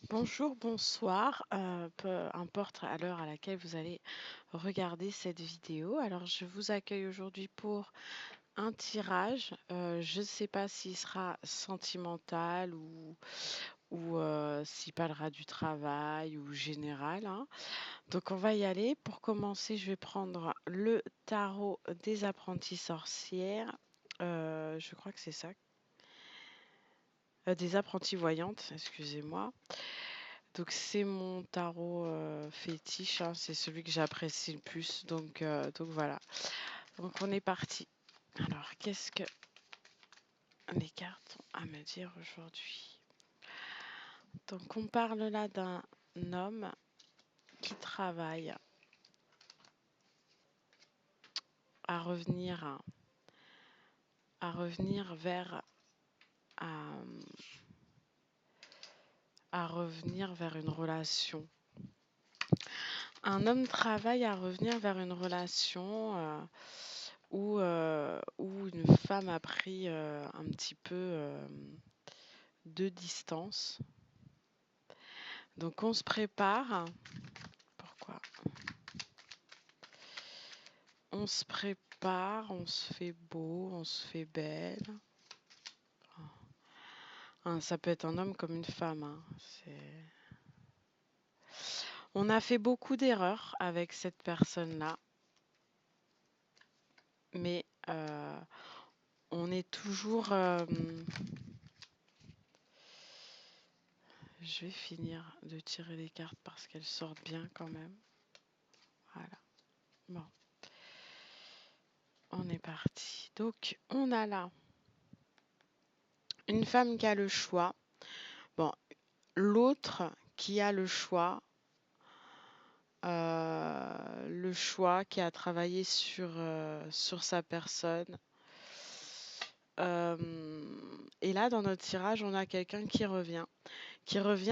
Bonjour, bonsoir, peu importe à l'heure à laquelle vous allez regarder cette vidéo. Alors, je vous accueille aujourd'hui pour un tirage. Je ne sais pas s'il sera sentimental ou s'il parlera du travail ou général, hein. Donc, on va y aller. Pour commencer, je vais prendre le tarot des apprentis sorcières. Je crois que c'est ça. Des apprentis voyantes, excusez-moi. Donc c'est mon tarot fétiche, hein, c'est celui que j'apprécie le plus. Donc voilà. Donc on est parti. Alors qu'est-ce que les cartes ont à me dire aujourd'hui? Donc on parle là d'un homme qui travaille à revenir, à revenir vers à, à revenir vers une relation. Un homme travaille à revenir vers une relation où une femme a pris un petit peu de distance. Donc on se prépare. Pourquoi? On se prépare, on se fait beau, on se fait belle. Hein, ça peut être un homme comme une femme, hein. On a fait beaucoup d'erreurs avec cette personne-là, mais on est toujours... Je vais finir de tirer les cartes parce qu'elles sortent bien quand même. Voilà. Bon, on est parti. Donc, on a là une femme qui a le choix. Bon, l'autre qui a le choix, qui a travaillé sur sa personne. Et là, dans notre tirage, on a quelqu'un qui revient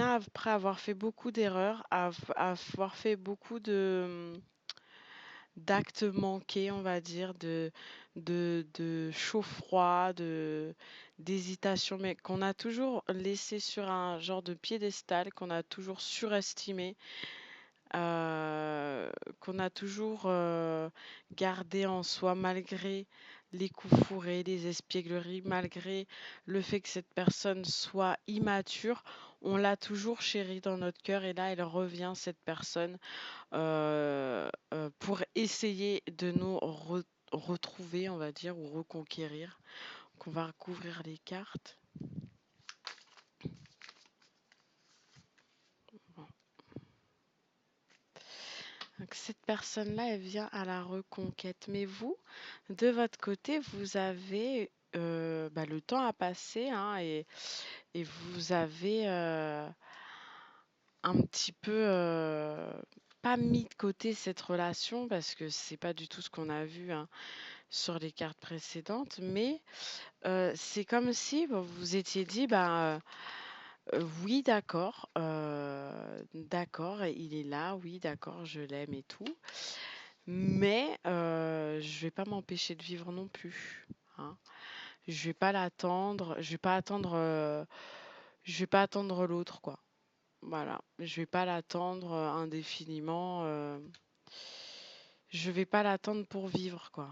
après avoir fait beaucoup d'erreurs, avoir fait beaucoup d'actes manqués, on va dire, de chaud-froid, d'hésitation, mais qu'on a toujours laissé sur un genre de piédestal, qu'on a toujours surestimé, euh, qu'on a toujours gardé en soi malgré les coups fourrés, les espiègleries, malgré le fait que cette personne soit immature, on l'a toujours chérie dans notre cœur et là elle revient, cette personne, pour essayer de nous retrouver, on va dire, ou reconquérir. Donc on va recouvrir les cartes. Bon. Donc cette personne-là, elle vient à la reconquête. Mais vous, de votre côté, vous avez le temps à passer, hein, et vous avez un petit peu pas mis de côté cette relation parce que c'est pas du tout ce qu'on a vu, hein, sur les cartes précédentes, mais c'est comme si bon, vous vous étiez dit, oui, d'accord, d'accord, il est là, oui, d'accord, je l'aime et tout, mais je vais pas m'empêcher de vivre non plus, hein. Je vais pas l'attendre, je vais pas attendre l'autre, quoi. Voilà, je vais pas l'attendre indéfiniment. Je vais pas l'attendre pour vivre, quoi.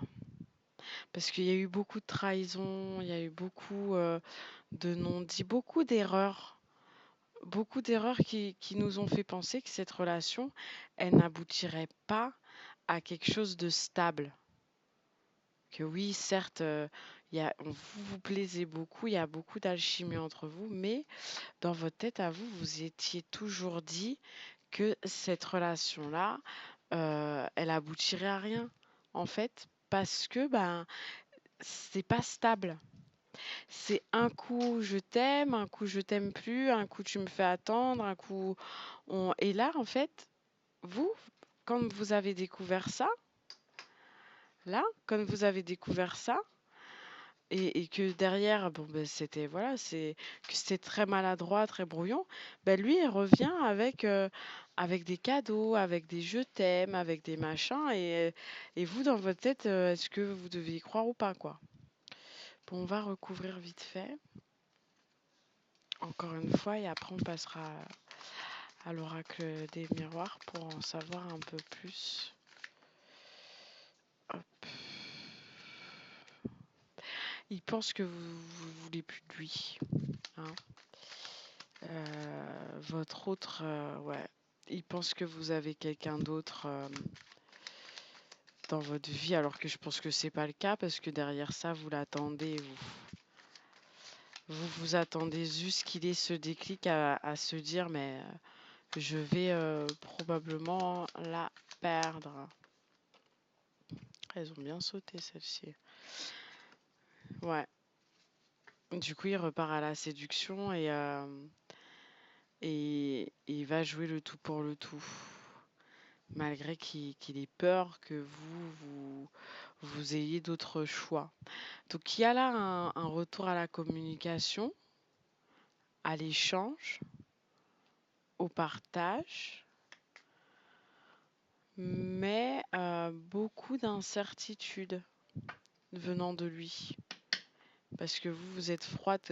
Parce qu'il y a eu beaucoup de trahison, il y a eu beaucoup de non-dits, beaucoup d'erreurs qui nous ont fait penser que cette relation, elle n'aboutirait pas à quelque chose de stable. Que oui, certes, vous vous plaisez beaucoup, il y a beaucoup d'alchimie entre vous, mais dans votre tête à vous, vous étiez toujours dit que cette relation-là, elle aboutirait à rien, en fait, parce que c'est pas stable. C'est un coup je t'aime, un coup je t'aime plus, un coup tu me fais attendre, un coup et là en fait, vous, quand vous avez découvert ça, là, quand vous avez découvert ça, et que derrière, bon ben c'était voilà, c'est que c'était très maladroit, très brouillon, ben lui il revient avec des cadeaux, avec des je t'aime, avec des machins, et vous dans votre tête, est-ce que vous devez y croire ou pas, quoi. Bon, on va recouvrir vite fait, encore une fois, et après on passera. à l'oracle des miroirs pour en savoir un peu plus. Hop. Il pense que vous voulez plus de lui, hein. Votre autre, ouais, il pense que vous avez quelqu'un d'autre dans votre vie, alors que je pense que c'est pas le cas parce que derrière ça, vous l'attendez, vous attendez juste qu'il ait ce déclic à se dire, mais je vais probablement la perdre. Elles ont bien sauté celle-ci. Ouais. Du coup, il repart à la séduction et il va jouer le tout pour le tout. Malgré qu'il ait peur que vous ayez d'autres choix. Donc il y a là un retour à la communication, à l'échange, au partage, mais beaucoup d'incertitudes venant de lui. Parce que vous êtes froide,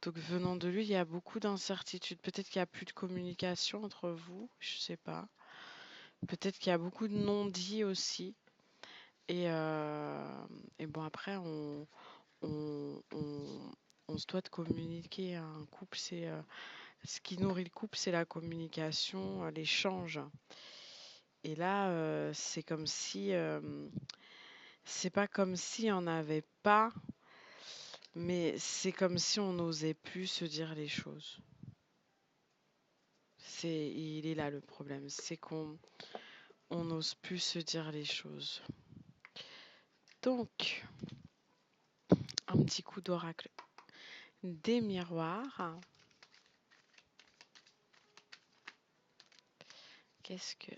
donc venant de lui, il y a beaucoup d'incertitudes. Peut-être qu'il n'y a plus de communication entre vous, je sais pas. Peut-être qu'il y a beaucoup de non-dits aussi. Et, et bon, après, on, on- on se doit de communiquer. Un couple, c'est ce qui nourrit le couple, c'est la communication, l'échange. Et là, c'est comme si, c'est pas comme si on n'avait pas, mais c'est comme si on n'osait plus se dire les choses. Il est là le problème, c'est qu'on n'ose plus se dire les choses. Donc, un petit coup d'oracle des miroirs. Qu'est-ce que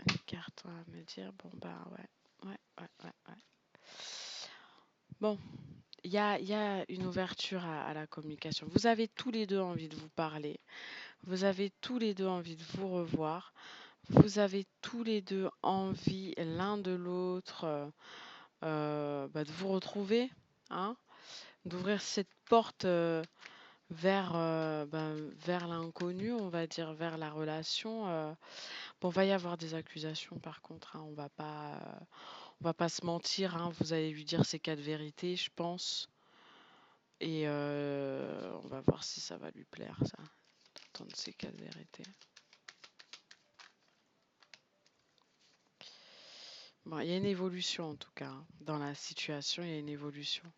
les cartes ont à me dire? Bon, bah ouais. Bon, il y a une ouverture à la communication. Vous avez tous les deux envie de vous parler. Vous avez tous les deux envie de vous revoir. Vous avez tous les deux envie l'un de l'autre de vous retrouver, hein, d'ouvrir cette porte vers, vers l'inconnu, on va dire, vers la relation. Bon, va y avoir des accusations par contre, hein, on va pas se mentir, hein, vous allez lui dire ces quatre vérités, je pense. Et on va voir si ça va lui plaire, ça, d'entendre ces quatre vérités. Bon, il y a une évolution en tout cas, hein. Dans la situation, il y a une évolution.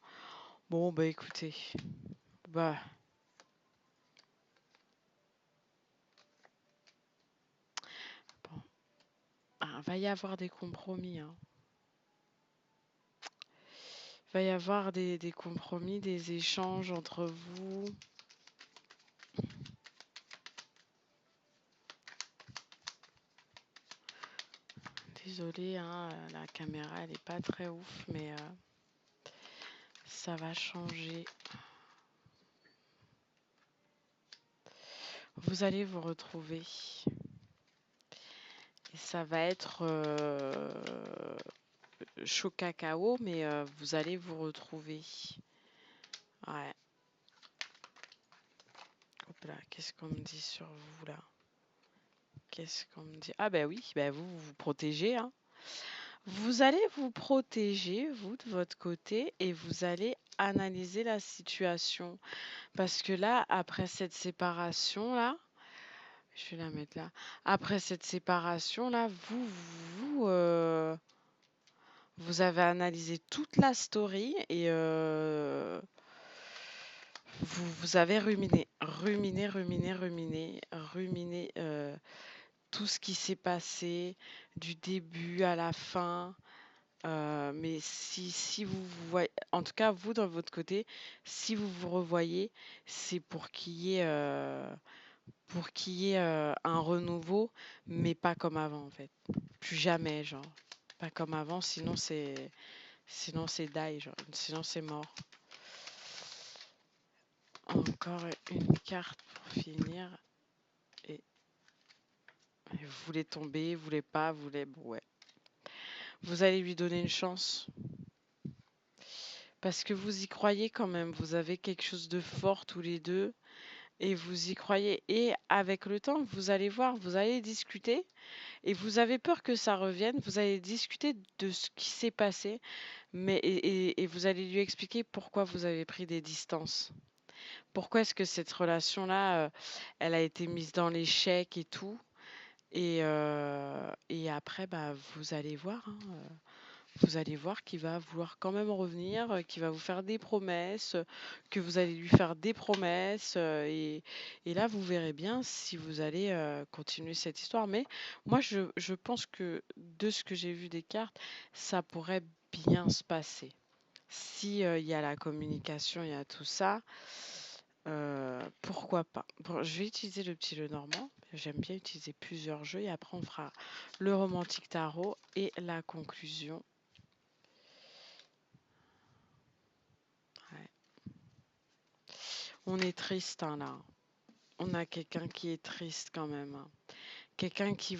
Bon, bah écoutez, bah, bon, va y avoir des compromis, hein. Va y avoir des compromis, des échanges entre vous. Désolée, hein, la caméra elle est pas très ouf, mais ça va changer. Vous allez vous retrouver. Et ça va être chaud cacao, mais vous allez vous retrouver. Ouais. Hop là, qu'est-ce qu'on me dit sur vous là? Qu'est-ce qu'on me dit? Ah bah oui, bah vous vous protégez, hein. Vous allez vous protéger, vous, de votre côté, et vous allez analyser la situation. Parce que là, après cette séparation-là, je vais la mettre là. Après cette séparation-là, vous avez analysé toute la story et vous avez ruminé tout ce qui s'est passé du début à la fin. Mais si vous voyez, en tout cas, vous, dans votre côté, si vous vous revoyez, c'est pour qu'il y ait un renouveau, mais pas comme avant, en fait. Plus jamais, genre. Pas comme avant, sinon c'est die, genre. Sinon c'est mort. Encore une carte pour finir. Et vous voulez tomber, vous voulez pas, vous voulez... Bon, ouais. Vous allez lui donner une chance. Parce que vous y croyez quand même. Vous avez quelque chose de fort tous les deux. et vous y croyez. Et avec le temps, vous allez voir, vous allez discuter et vous avez peur que ça revienne. Vous allez discuter de ce qui s'est passé, mais et vous allez lui expliquer pourquoi vous avez pris des distances. Pourquoi est-ce que cette relation-là, elle a été mise dans l'échec et tout. Et après, bah, vous allez voir, hein, vous allez voir qu'il va vouloir quand même revenir, qu'il va vous faire des promesses, que vous allez lui faire des promesses, et là, vous verrez bien si vous allez continuer cette histoire. Mais moi, je pense que de ce que j'ai vu des cartes, ça pourrait bien se passer. Si il y a la communication, il y a tout ça, pourquoi pas. Bon, je vais utiliser le petit jeu normand. J'aime bien utiliser plusieurs jeux et après on fera le romantique tarot et la conclusion. Ouais. On est triste hein, là. On a quelqu'un qui est triste quand même, hein. Quelqu'un qui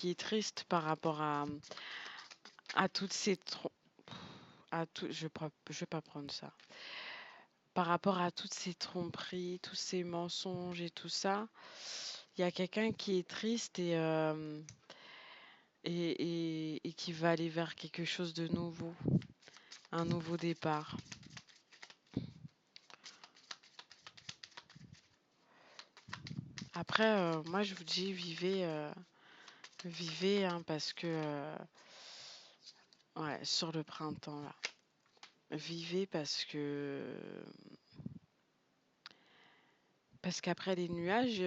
est triste par rapport à toutes ces à tout, je vais pas prendre ça. Par rapport à toutes ces tromperies, tous ces mensonges et tout ça, il y a quelqu'un qui est triste et qui va aller vers quelque chose de nouveau, un nouveau départ. Après, moi je vous dis, vivez hein, parce que, ouais, sur le printemps là, vivez parce qu'après les nuages,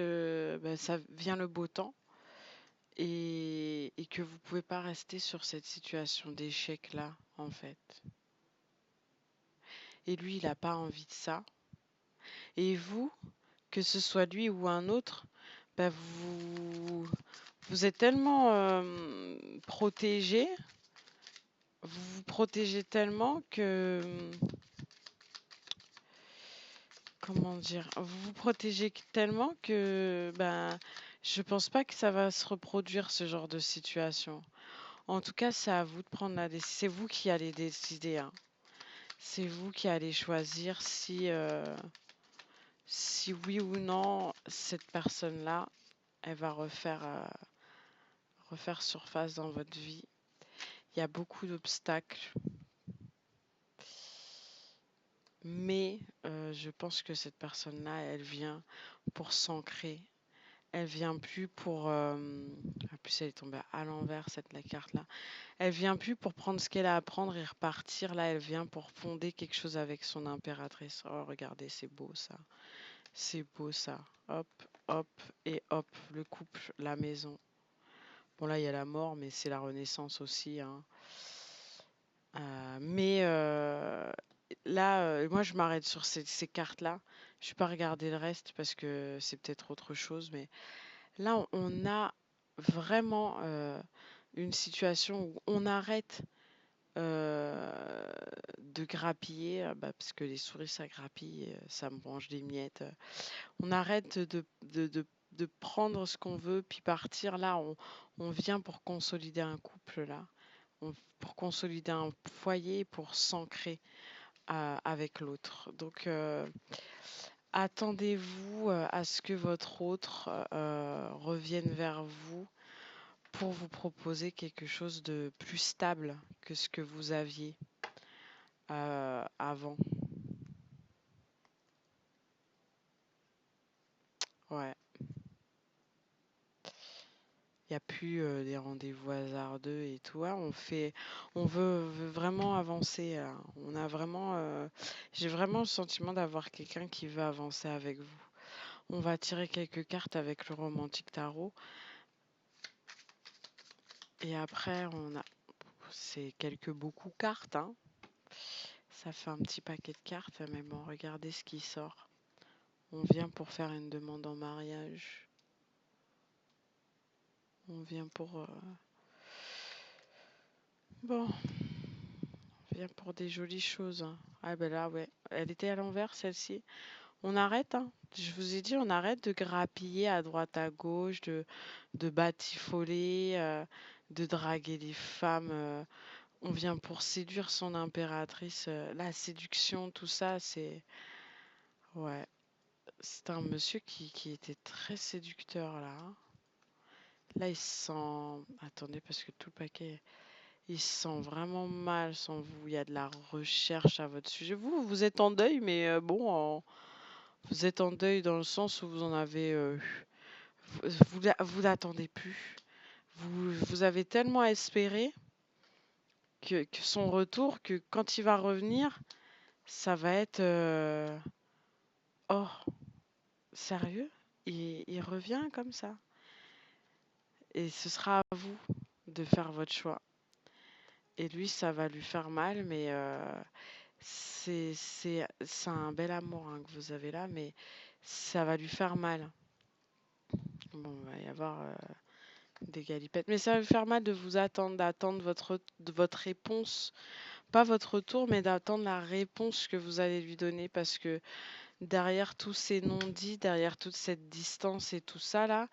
bah, ça vient le beau temps et que vous pouvez pas rester sur cette situation d'échec là, en fait. Et lui, il n'a pas envie de ça. Et vous, que ce soit lui ou un autre, bah, vous êtes tellement protégé, vous vous protégez tellement que, comment dire, vous vous protégez tellement que, ben, je pense pas que ça va se reproduire ce genre de situation. En tout cas, c'est à vous de prendre la décision. C'est vous qui allez décider, hein. C'est vous qui allez choisir si oui ou non cette personne-là, elle va refaire surface dans votre vie. Il y a beaucoup d'obstacles, mais je pense que cette personne-là, elle vient pour s'ancrer. Elle vient plus pour. En plus, elle est tombée à l'envers, la carte-là. Elle vient plus pour prendre ce qu'elle a à prendre et repartir. Là, elle vient pour fonder quelque chose avec son impératrice. Oh, regardez, c'est beau ça. C'est beau ça. Hop, hop et hop. Le couple, la maison. Bon, là, il y a la mort, mais c'est la renaissance aussi, hein. Mais là, moi, je m'arrête sur ces cartes-là. Je ne vais pas regarder le reste parce que c'est peut-être autre chose. Mais là, on a vraiment une situation où on arrête de grappiller, bah, parce que les souris, ça grappille, ça me mange des miettes. On arrête de prendre ce qu'on veut, puis partir. Là, on vient pour consolider un couple, là. Pour consolider un foyer, pour s'ancrer avec l'autre. Donc, attendez-vous à ce que votre autre revienne vers vous pour vous proposer quelque chose de plus stable que ce que vous aviez avant. Ouais. Il n'y a plus des rendez-vous hasardeux et tout. Ouais, on veut vraiment avancer. On a vraiment, j'ai vraiment le sentiment d'avoir quelqu'un qui veut avancer avec vous. On va tirer quelques cartes avec le romantique tarot. Et après, c'est quelques beaucoup cartes, hein. Ça fait un petit paquet de cartes, mais bon, regardez ce qui sort. On vient pour faire une demande en mariage. On vient pour, bon, on vient pour des jolies choses, hein. Ah ben là, ouais, elle était à l'envers, celle-ci. On arrête, hein. Je vous ai dit, on arrête de grappiller à droite à gauche, de batifoler, de draguer les femmes. On vient pour séduire son impératrice. La séduction, tout ça, c'est... Ouais. c'était un monsieur qui était très séducteur là, hein. Là, il se sent. Attendez, parce que tout le paquet. Il se sent vraiment mal sans vous. Il y a de la recherche à votre sujet. Vous êtes en deuil, mais bon, vous êtes en deuil dans le sens où vous en avez. Vous l'attendez plus. Vous avez tellement espéré que son retour, que quand il va revenir, ça va être. Oh, sérieux? Il revient comme ça. Et ce sera à vous de faire votre choix. Et lui, ça va lui faire mal, mais c'est un bel amour hein, que vous avez là, mais ça va lui faire mal. Bon, il va y avoir des galipettes, mais ça va lui faire mal de vous attendre, d'attendre votre réponse, pas votre retour, mais d'attendre la réponse que vous allez lui donner, parce que derrière tous ces non-dits, derrière toute cette distance et tout ça là,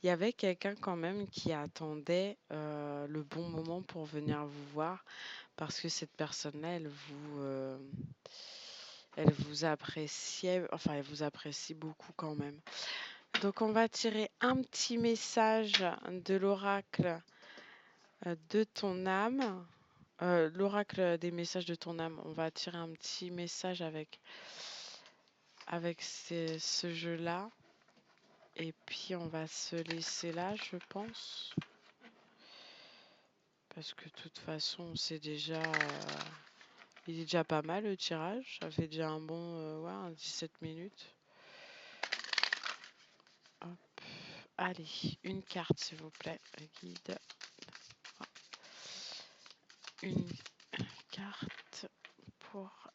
il y avait quelqu'un quand même qui attendait le bon moment pour venir vous voir, parce que cette personne-là, elle vous appréciait, enfin, elle vous apprécie beaucoup quand même. Donc, on va tirer un petit message de l'oracle de ton âme. L'oracle des messages de ton âme. On va tirer un petit message avec ce jeu-là. Et puis, on va se laisser là, je pense. Parce que de toute façon, c'est déjà... il est déjà pas mal le tirage. Ça fait déjà un bon ouais, un 17 minutes. Hop. Allez, une carte s'il vous plaît. Guide. Une carte pour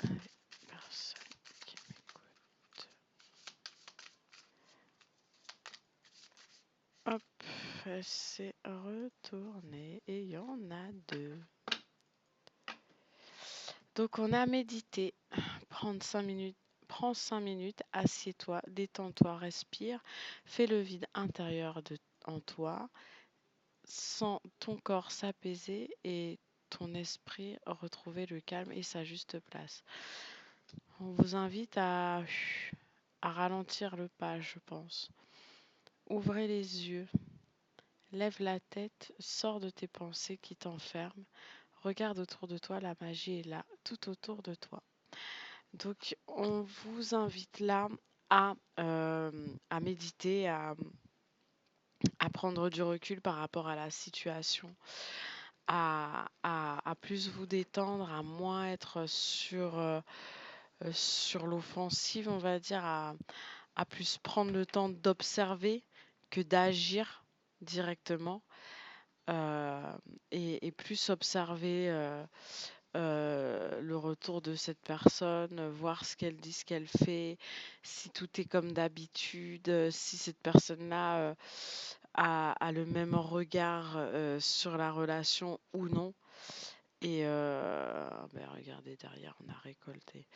les personnes qui m'écoutent. Hop, elle s'est retournée et il y en a deux. Donc on a médité. Prends 5 minutes, assieds-toi, détends-toi, respire, fais le vide intérieur en toi, sens ton corps s'apaiser et ton esprit retrouver le calme et sa juste place. On vous invite à ralentir le pas, je pense. Ouvrez les yeux, lève la tête, sors de tes pensées qui t'enferment. Regarde autour de toi, la magie est là, tout autour de toi. Donc, on vous invite là à méditer, à prendre du recul par rapport à la situation, à plus vous détendre, à moins être sur l'offensive, on va dire, à plus prendre le temps d'observer que d'agir directement, euh, et plus observer le retour de cette personne, voir ce qu'elle dit, ce qu'elle fait, si tout est comme d'habitude, si cette personne-là a le même regard sur la relation ou non. Et ben regardez, derrière, on a récolté.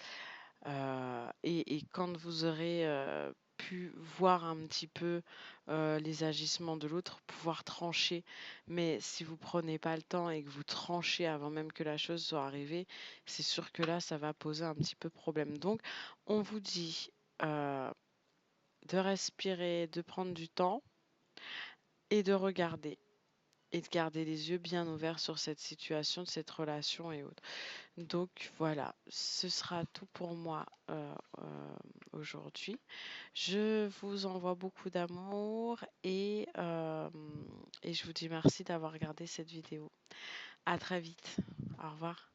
Et quand vous aurez pu voir un petit peu les agissements de l'autre, pouvoir trancher. Mais si vous prenez pas le temps et que vous tranchez avant même que la chose soit arrivée, c'est sûr que là, ça va poser un petit peu problème. Donc, on vous dit euh, de respirer, de prendre du temps et de regarder. Et de garder les yeux bien ouverts sur cette situation, de cette relation et autres. Donc voilà, ce sera tout pour moi aujourd'hui. Je vous envoie beaucoup d'amour et je vous dis merci d'avoir regardé cette vidéo. À très vite. Au revoir.